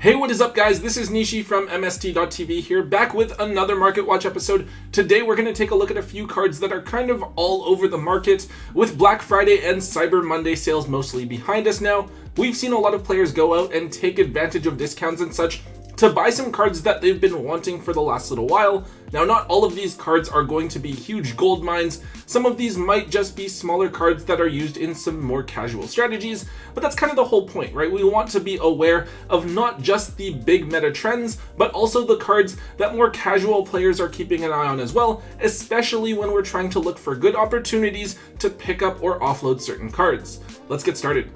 Hey, what is up guys? This is Nishi from MST.TV here, back with another Market Watch episode. Today we're going to take a look at a few cards that are kind of all over the market. With Black Friday and Cyber Monday sales mostly behind us now, we've seen a lot of players go out and take advantage of discounts and such to buy some cards that they've been wanting for the last little while. Now, not all of these cards are going to be huge gold mines. Some of these might just be smaller cards that are used in some more casual strategies, but that's kind of the whole point, right? We want to be aware of not just the big meta trends, but also the cards that more casual players are keeping an eye on as well, especially when we're trying to look for good opportunities to pick up or offload certain cards. Let's get started.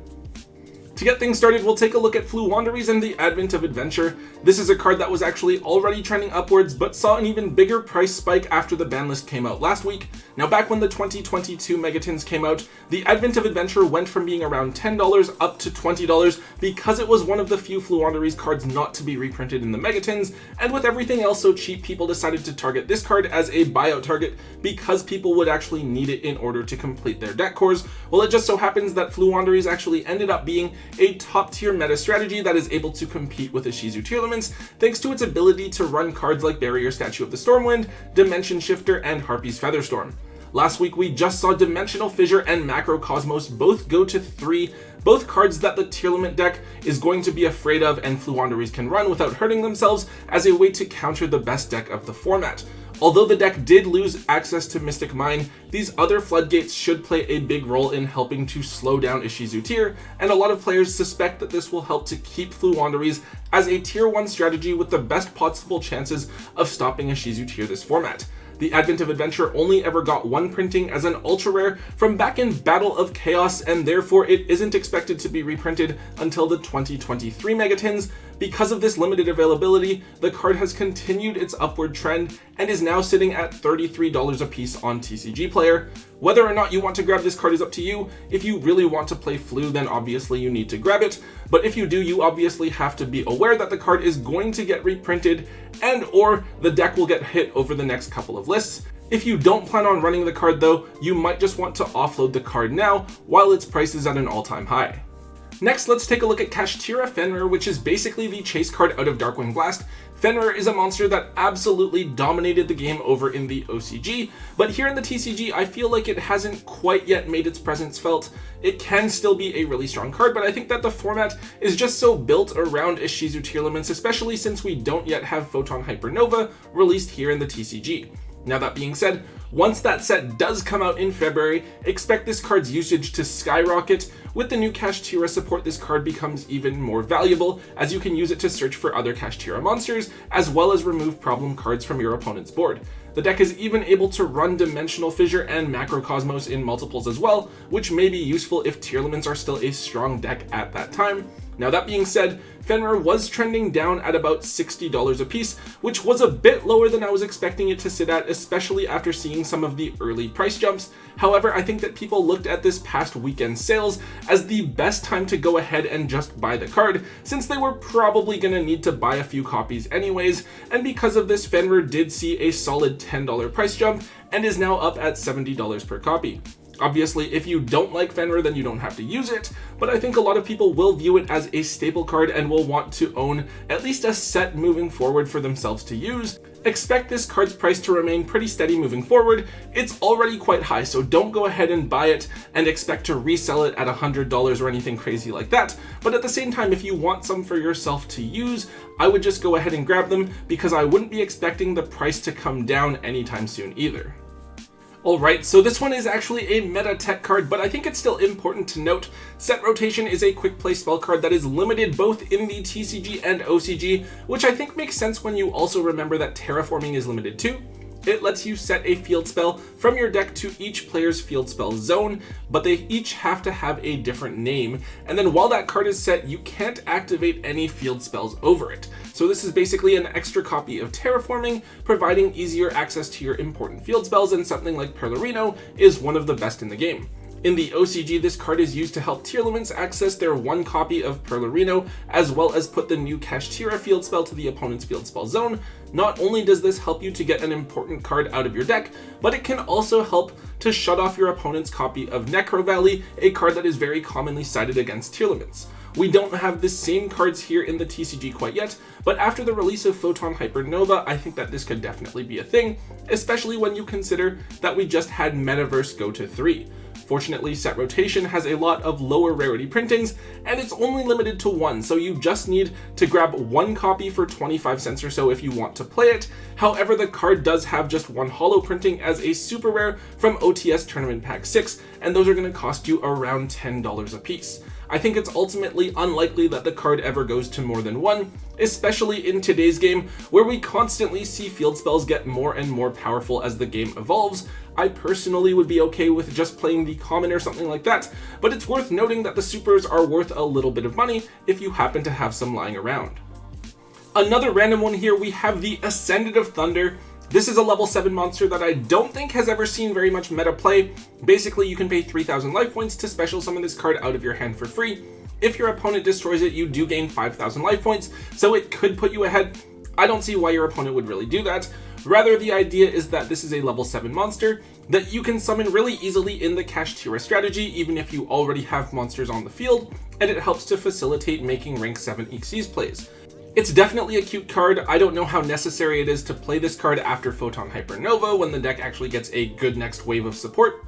To get things started, we'll take a look at Floowandereeze and the Advent of Adventure. This is a card that was actually already trending upwards, but saw an even bigger price spike after the ban list came out last week. Now, back when the 2022 Megatins came out, the Advent of Adventure went from being around $10 up to $20 because it was one of the few Floowandereeze cards not to be reprinted in the Megatins, and with everything else so cheap, people decided to target this card as a buyout target because people would actually need it in order to complete their deck cores. Well, it just so happens that Floowandereeze actually ended up being a top tier meta strategy that is able to compete with Ishizu tier limits thanks to its ability to run cards like Barrier Statue of the Stormwind, Dimension Shifter, and Harpy's Featherstorm. Last week we just saw Dimensional Fissure and Macrocosmos both go to 3, both cards that the tier limit deck is going to be afraid of and Floowandereeze can run without hurting themselves as a way to counter the best deck of the format. Although the deck did lose access to Mystic Mine, these other floodgates should play a big role in helping to slow down Ishizu tier, and a lot of players suspect that this will help to keep Floowandereeze as a tier 1 strategy with the best possible chances of stopping Ishizu tier this format. The Advent of Adventure only ever got one printing as an ultra rare from back in Battle of Chaos, and therefore it isn't expected to be reprinted until the 2023 Megatins. Because of this limited availability, the card has continued its upward trend and is now sitting at $33 a piece on TCG Player. Whether or not you want to grab this card is up to you. If you really want to play Flu, then obviously you need to grab it. But if you do, you obviously have to be aware that the card is going to get reprinted and or the deck will get hit over the next couple of lists. If you don't plan on running the card though, you might just want to offload the card now while its price is at an all-time high. Next, let's take a look at Kashtira Fenrir, which is basically the chase card out of Darkwing Blast. Fenrir is a monster that absolutely dominated the game over in the OCG, but here in the TCG, I feel like it hasn't quite yet made its presence felt. It can still be a really strong card, but I think that the format is just so built around Ishizu tier limits, especially since we don't yet have Photon Hypernova released here in the TCG. Now, that being said, once that set does come out in February, expect this card's usage to skyrocket. With the new Kashtira support, this card becomes even more valuable as you can use it to search for other Kashtira monsters, as well as remove problem cards from your opponent's board. The deck is even able to run Dimensional Fissure and Macrocosmos in multiples as well, which may be useful if tier limits are still a strong deck at that time. Now, that being said, Fenrir was trending down at about $60 a piece, which was a bit lower than I was expecting it to sit at, especially after seeing some of the early price jumps. However, I think that people looked at this past weekend sales as the best time to go ahead and just buy the card, since they were probably going to need to buy a few copies anyways, and because of this, Fenrir did see a solid $10 price jump and is now up at $70 per copy. Obviously, if you don't like Fenrir, then you don't have to use it, but I think a lot of people will view it as a staple card and will want to own at least a set moving forward for themselves to use. Expect this card's price to remain pretty steady moving forward. It's already quite high, so don't go ahead and buy it and expect to resell it at $100 or anything crazy like that. But at the same time, if you want some for yourself to use, I would just go ahead and grab them because I wouldn't be expecting the price to come down anytime soon either. Alright, so this one is actually a meta tech card, but I think it's still important to note. Set Rotation is a quick play spell card that is limited both in the TCG and OCG, which I think makes sense when you also remember that Terraforming is limited too. It lets you set a field spell from your deck to each player's field spell zone, but they each have to have a different name, and then while that card is set, you can't activate any field spells over it. So this is basically an extra copy of Terraforming, providing easier access to your important field spells, and something like Perlerino is one of the best in the game. In the OCG, this card is used to help tier limits access their one copy of Perlerino, as well as put the new Kashtira field spell to the opponent's field spell zone. Not only does this help you to get an important card out of your deck, but it can also help to shut off your opponent's copy of Necro Valley, a card that is very commonly cited against tier limits. We don't have the same cards here in the TCG quite yet, but after the release of Photon Hypernova, I think that this could definitely be a thing, especially when you consider that we just had Metaverse go to 3. Fortunately, Set Rotation has a lot of lower rarity printings, and it's only limited to 1, so you just need to grab 1 copy for 25 cents or so if you want to play it. However, the card does have just 1 holo printing as a super rare from OTS Tournament Pack 6, and those are going to cost you around $10 a piece. I think it's ultimately unlikely that the card ever goes to more than 1, especially in today's game where we constantly see field spells get more and more powerful as the game evolves. I personally would be okay with just playing the common or something like that, but it's worth noting that the supers are worth a little bit of money if you happen to have some lying around. Another random one here, we have the Ascendant of Thunder. This is a level 7 monster that I don't think has ever seen very much meta play. Basically, you can pay 3,000 life points to special summon this card out of your hand for free. If your opponent destroys it, you do gain 5,000 life points, so it could put you ahead. I don't see why your opponent would really do that. Rather, the idea is that this is a level 7 monster that you can summon really easily in the Kashtira strategy, even if you already have monsters on the field, and it helps to facilitate making rank 7 Xyz plays. It's definitely a cute card. I don't know how necessary it is to play this card after Photon Hypernova when the deck actually gets a good next wave of support.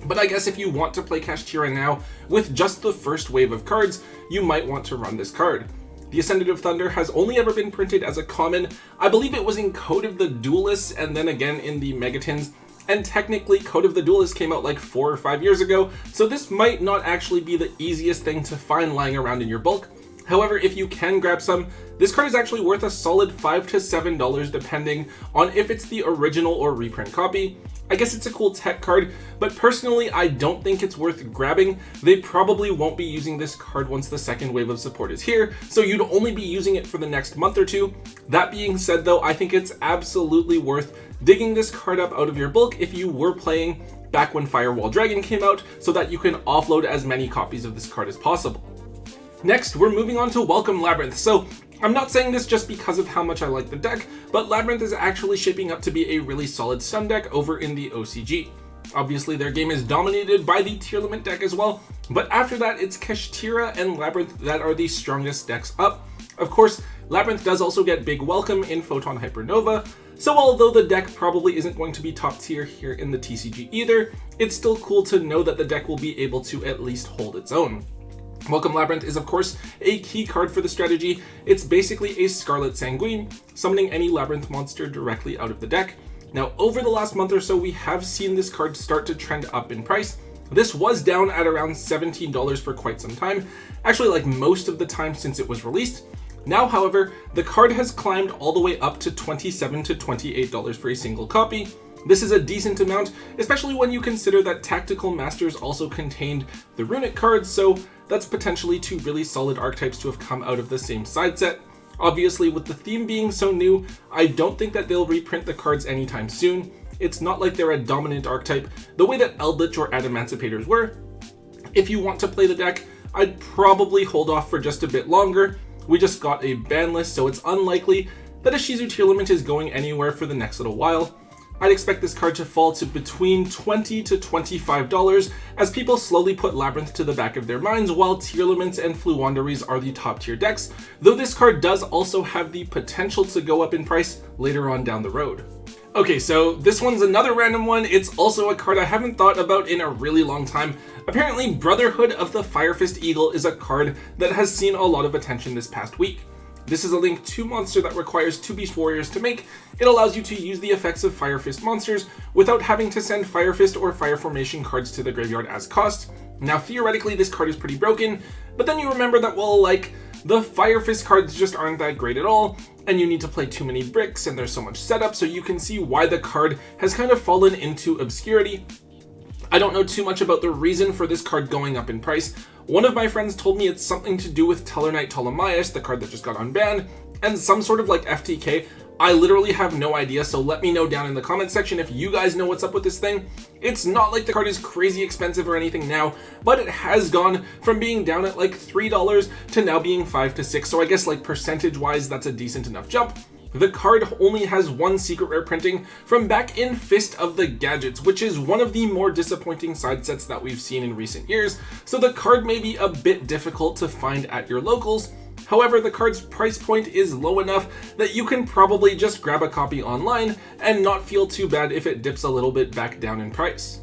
But I guess if you want to play Kashtira now with just the first wave of cards, you might want to run this card. The Ascendant of Thunder has only ever been printed as a common. I believe it was in Code of the Duelists and then again in the Megatins. And technically Code of the Duelists came out like 4 or 5 years ago, so this might not actually be the easiest thing to find lying around in your bulk. However, if you can grab some, this card is actually worth a solid $5 to $7 depending on if it's the original or reprint copy. I guess it's a cool tech card, but personally I don't think it's worth grabbing. They probably won't be using this card once the second wave of support is here, so you'd only be using it for the next month or 2. That being said though, I think it's absolutely worth digging this card up out of your bulk if you were playing back when Firewall Dragon came out, so that you can offload as many copies of this card as possible. Next, we're moving on to Welcome Labyrinth. So I'm not saying this just because of how much I like the deck, but Labyrinth is actually shaping up to be a really solid stun deck over in the OCG. Obviously, their game is dominated by the Tier Limit deck as well, but after that, it's Kashtira and Labyrinth that are the strongest decks up. Of course, Labyrinth does also get big welcome in Photon Hypernova, so although the deck probably isn't going to be top tier here in the TCG either, it's still cool to know that the deck will be able to at least hold its own. Welcome Labyrinth is of course a key card for the strategy. It's basically a Scarlet Sanguine, summoning any Labyrinth monster directly out of the deck. Now over the last month or so, we have seen this card start to trend up in price. This was down at around $17 for quite some time, actually like most of the time since it was released. Now, however, the card has climbed all the way up to $27 to $28 for a single copy. This is a decent amount, especially when you consider that Tactical Masters also contained the Runic cards, so that's potentially 2 really solid archetypes to have come out of the same side set. Obviously, with the theme being so new, I don't think that they'll reprint the cards anytime soon. It's not like they're a dominant archetype the way that Eldritch or Adamancipators were. If you want to play the deck, I'd probably hold off for just a bit longer. We just got a ban list, so it's unlikely that a Shizu Tier Limit is going anywhere for the next little while. I'd expect this card to fall to between $20 to $25 as people slowly put Labyrinth to the back of their minds, while Tier Limits and Fluwanderies are the top tier decks, though this card does also have the potential to go up in price later on down the road. Okay, so this one's another random one. It's also a card I haven't thought about in a really long time. Apparently, Brotherhood of the Firefist Eagle is a card that has seen a lot of attention this past week. This is a Link 2 monster that requires 2 Beast Warriors to make. It allows you to use the effects of Fire Fist monsters without having to send Fire Fist or Fire Formation cards to the graveyard as cost. Now theoretically this card is pretty broken, but then you remember that, well, like, the Fire Fist cards just aren't that great at all, and you need to play too many bricks and there's so much setup, so you can see why the card has kind of fallen into obscurity. I don't know too much about the reason for this card going up in price. One of my friends told me it's something to do with Tellarknight Ptolemaeus, the card that just got unbanned, and some sort of like FTK. I literally have no idea, so let me know down in the comment section if you guys know what's up with this thing. It's not like the card is crazy expensive or anything now, but it has gone from being down at like $3 to now being $5 to $6, so I guess like percentage wise that's a decent enough jump. The card only has one secret rare printing from back in Fist of the Gadgets, which is one of the more disappointing side sets that we've seen in recent years, so the card may be a bit difficult to find at your locals. However, the card's price point is low enough that you can probably just grab a copy online and not feel too bad if it dips a little bit back down in price.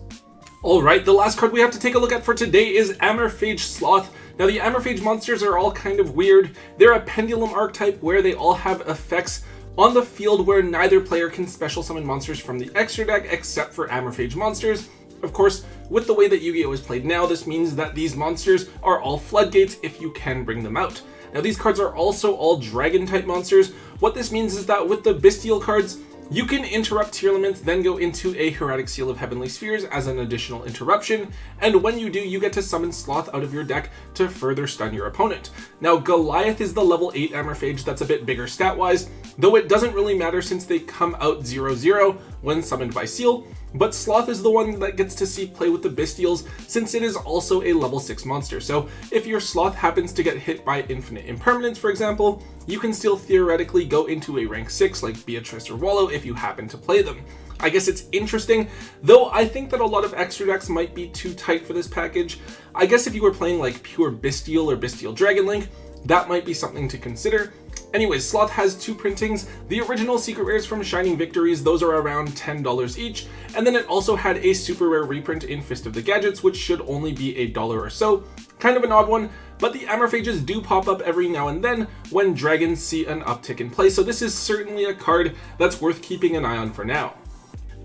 Alright, the last card we have to take a look at for today is Amorphage Sloth. Now the Amorphage monsters are all kind of weird. They're a pendulum archetype where they all have effects on the field where neither player can special summon monsters from the extra deck except for Amorphage monsters. Of course, with the way that Yu-Gi-Oh is played now, this means that these monsters are all floodgates if you can bring them out. Now these cards are also all dragon type monsters. What this means is that with the Bestial cards, you can interrupt tier limits, then go into a Hieratic Seal of Heavenly Spheres as an additional interruption, and when you do, you get to summon Sloth out of your deck to further stun your opponent. Now Goliath is the level 8 Amorphage that's a bit bigger stat-wise, though it doesn't really matter since they come out 0/0 when summoned by Seal, but Sloth is the one that gets to see play with the Bestials since it is also a level 6 monster. So if your Sloth happens to get hit by Infinite Impermanence, for example, you can still theoretically go into a rank 6 like Beatrice or Wallow if you happen to play them. I guess it's interesting, though I think that a lot of extra decks might be too tight for this package. I guess if you were playing like pure Bestial or Bestial Dragon Link, that might be something to consider. Anyways, Sloth has two printings. The original secret rares from Shining Victories, those are around $10 each, and then it also had a super rare reprint in Fist of the Gadgets, which should only be $1 or so. Kind of an odd one, but the Amorphages do pop up every now and then when dragons see an uptick in play, so this is certainly a card that's worth keeping an eye on for now.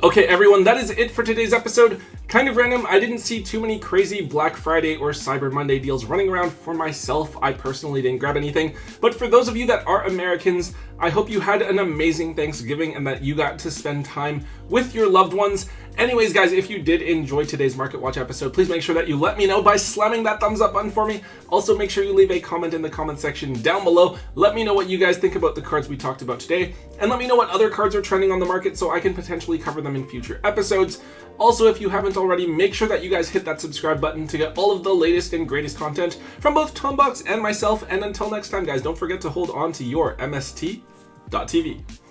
Okay everyone, that is it for today's episode. Kind of random, I didn't see too many crazy Black Friday or Cyber Monday deals running around for myself. I personally didn't grab anything, but for those of you that are Americans, I hope you had an amazing Thanksgiving and that you got to spend time with your loved ones. Anyways guys, if you did enjoy today's Market Watch episode, please make sure that you let me know by slamming that thumbs up button for me. Also make sure you leave a comment in the comment section down below. Let me know what you guys think about the cards we talked about today, and let me know what other cards are trending on the market so I can potentially cover them in future episodes. Also, if you haven't already, make sure that you guys hit that subscribe button to get all of the latest and greatest content from both Tombox and myself. And until next time guys, don't forget to hold on to your MST.TV.